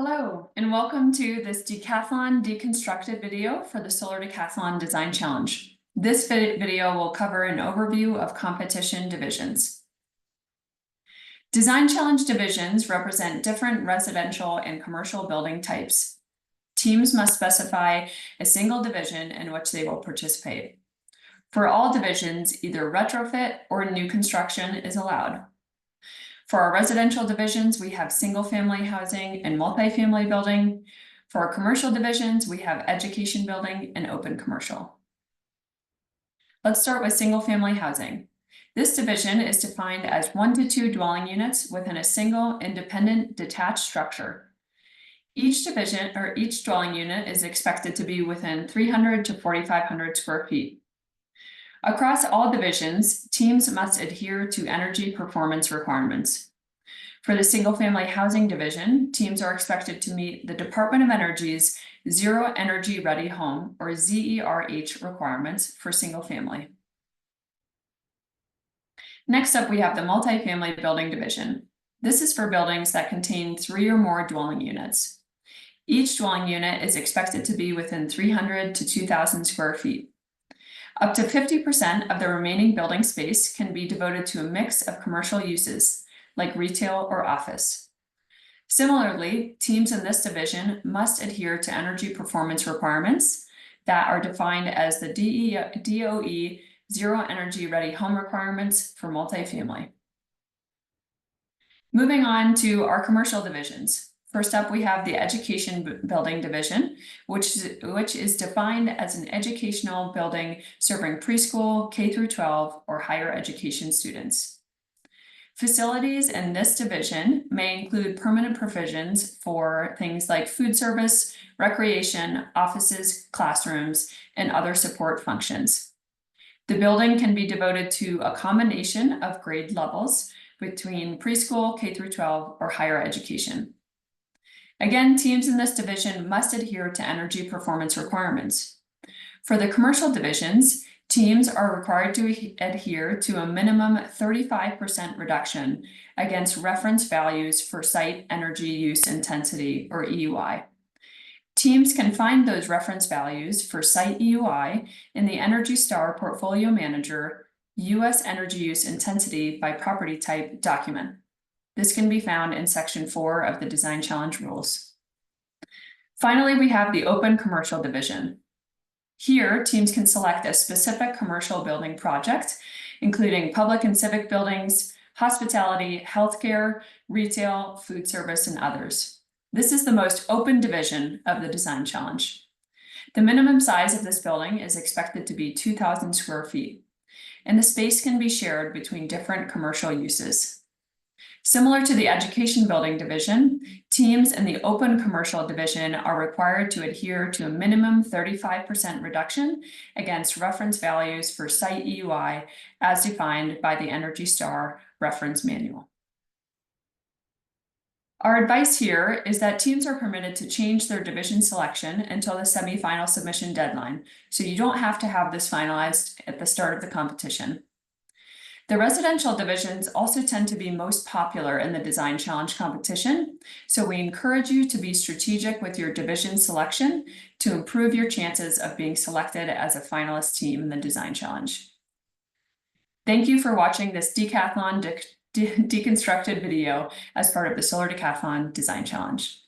Hello, and welcome to this Decathlon Deconstructed video for the Solar Decathlon Design Challenge. This video will cover an overview of competition divisions. Design Challenge divisions represent different residential and commercial building types. Teams must specify a single division in which they will participate. For all divisions, either retrofit or new construction is allowed. For our residential divisions, we have single-family housing and multifamily building. For our commercial divisions, we have education building and open commercial. Let's start with single-family housing. This division is defined as 1 to 2 dwelling units within a single independent detached structure. Each division or each dwelling unit is expected to be within 300 to 4,500 square feet. Across all divisions, teams must adhere to energy performance requirements. For the single-family housing division, teams are expected to meet the Department of Energy's Zero Energy Ready Home, or ZERH, requirements for single-family. Next up, we have the multifamily building division. This is for buildings that contain 3 or more dwelling units. Each dwelling unit is expected to be within 300 to 2,000 square feet. Up to 50% of the remaining building space can be devoted to a mix of commercial uses, like retail or office. Similarly, teams in this division must adhere to energy performance requirements that are defined as the DOE Zero Energy Ready Home requirements for multifamily. Moving on to our commercial divisions. First up, we have the education building division, which is defined as an educational building serving preschool, K through 12, or higher education students. Facilities in this division may include permanent provisions for things like food service, recreation, offices, classrooms, and other support functions. The building can be devoted to a combination of grade levels between preschool, K through 12, or higher education. Again, teams in this division must adhere to energy performance requirements. For the commercial divisions, teams are required to adhere to a minimum 35% reduction against reference values for site energy use intensity, or EUI. Teams can find those reference values for site EUI in the Energy Star Portfolio Manager U.S. Energy Use Intensity by Property Type document. This can be found in Section 4 of the Design Challenge rules. Finally, we have the open commercial division. Here, teams can select a specific commercial building project, including public and civic buildings, hospitality, healthcare, retail, food service, and others. This is the most open division of the Design Challenge. The minimum size of this building is expected to be 2,000 square feet, and the space can be shared between different commercial uses. Similar to the education building division, teams in the open commercial division are required to adhere to a minimum 35% reduction against reference values for site EUI as defined by the Energy Star reference manual. Our advice here is that teams are permitted to change their division selection until the semifinal submission deadline, so you don't have to have this finalized at the start of the competition. The residential divisions also tend to be most popular in the Design Challenge competition, so we encourage you to be strategic with your division selection to improve your chances of being selected as a finalist team in the Design Challenge. Thank you for watching this Decathlon Deconstructed video as part of the Solar Decathlon Design Challenge.